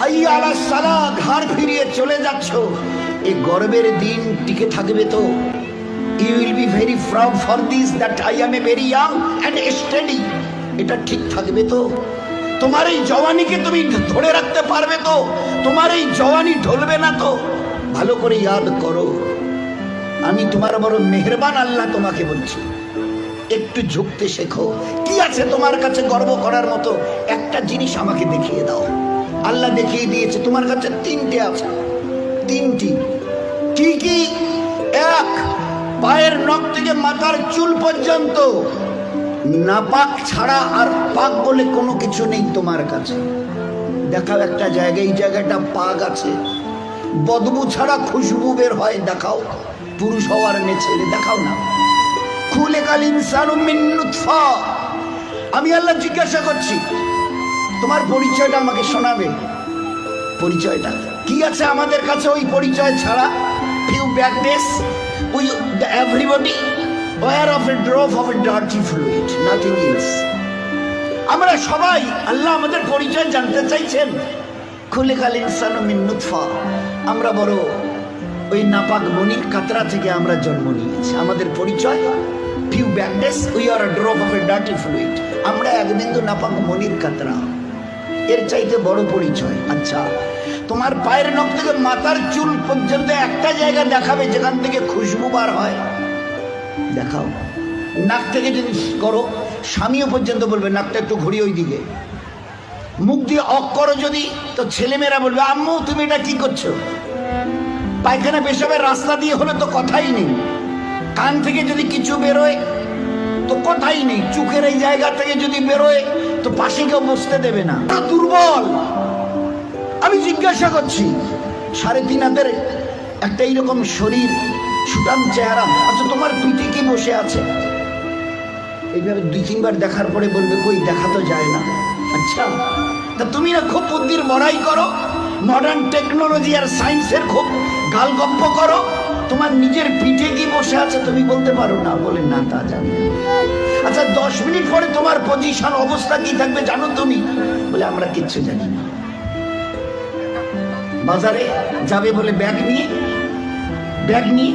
হাইয়া আলাস সালাহ, ঘাড় ফিরিয়ে চলে যাচ্ছ, এই গর্বের দিন টিকে থাকবে তো? You will be very proud for this that I am a very young and steady. এটা ঠিক থাকবে তো? তোমার এই জওয়ানিকে তুমি ধরে রাখতে পারবে তো? তোমার এই জওয়ানি ঢলবে না তো? ভালো করে ইয়াদ করো, আমি তোমার বড় মেহেরবান আল্লাহ তোমাকে বলছি, একটু ঝুঁকতে শেখো। কি আছে তোমার কাছে গর্ব করার মতো? একটা জিনিস আমাকে দেখিয়ে দাও। আল্লাহ দেখিয়ে দিয়েছে তোমার কাছে তিনটে আছে, তিনটি। কি কি? এক, পায়ের নখ থেকে মাথার চুল পর্যন্ত নাপাক ছাড়া আর পাক বলে কোনো কিছু নেই তোমার কাছে। দেখাও একটা জায়গায়, এই জায়গাটা পাক আছে, বদবু ছাড়া খুশবু বের হয়, দেখাও। পুরুষ হওয়ার ছেলে দেখাও না। খুলিকাল ইনসানু মিন নুতফা। আমি আল্লাহ জিজ্ঞাসা করছি, তোমার পরিচয়টা আমাকে শোনাবে। পরিচয়টা কি আছে আমাদের কাছে ওই পরিচয় ছাড়া? Few back days we everybody were of a drop of a dirty fluid, nothing else. আমরা সবাই, আল্লাহ আমাদের পরিচয় জানতে চাইছেন। খুলিকাল ইনসানু মিন নুতফা, আমরা বড় ওই নাপাক মনির কাতরা থেকে আমরা জন্ম নিয়েছি। আমাদের পরিচয় few back days we are a drop of a dirty fluid, আমরা এক বিন্দু নাপাক মনির কাতরা। এর চাইতে বড় পরিচয়? আচ্ছা, তোমার পায়ের নখ থেকে মাথার চুল পর্যন্ত একটা জায়গা দেখাবে যেখান থেকে খুশবু বার হয়, দেখাও। নাক থেকে যদি করো, স্বামীও পর্যন্ত বলবে নাকটা একটু ঘুরিয়ে ওই দিকে। মুখ দিয়ে অক করো যদি, তো ছেলেমেয়েরা বলবে আম্মু তুমি এটা কি করছো? পায়খানা পেশাবের রাস্তা দিয়ে হলে তো কথাই নেই। কান থেকে যদি কিছু বেরোয় তো কথাই নেই। চোখের এই জায়গা থেকে যদি বেরোয় তো পাশে কেউ বসতে দেবে না। দুর্বল। আমি জিজ্ঞাসা করছি, 3.5 হাতের একটা এইরকম শরীর, সুঠাম চেহারা, আচ্ছা তোমার পিঠে কি বসে আছে? এইভাবে 2-3 বার দেখার পরে বলবে কই, দেখা তো যায় না। আচ্ছা, তা তুমি না খুব বুদ্ধির বড়াই করো, মডার্ন টেকনোলজি আর সায়েন্সের খুব গালগপ্প করো, তোমার নিজের পিঠে কি বসে আছে তুমি বলতে পারো না? বলে না, তা জানি। আচ্ছা 10 মিনিট পরে তোমার পজিশন অবস্থা কি থাকবে জানো তুমি? বলে আমরা কিচ্ছু জানি না। বাজারে যাবে বলে ব্যাগ নিয়ে